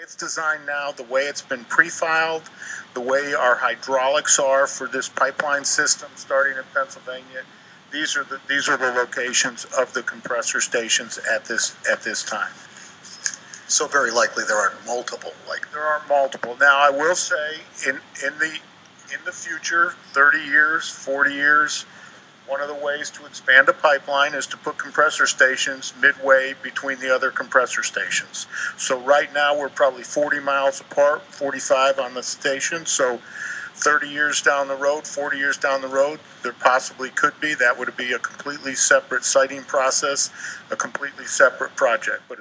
it's designed now, the way it's been pre-filed, the way our hydraulics are for this pipeline system starting in Pennsylvania, these are the locations of the compressor stations at this time. So very likely there are multiple. There are multiple. Now I will say in the future, 30 years, 40 years, one of the ways to expand a pipeline is to put compressor stations midway between the other compressor stations. So right now we're probably 40 miles apart, 45 on the station. So 30 years down the road, 40 years down the road, there possibly could be. That would be a completely separate siting process, a completely separate project. But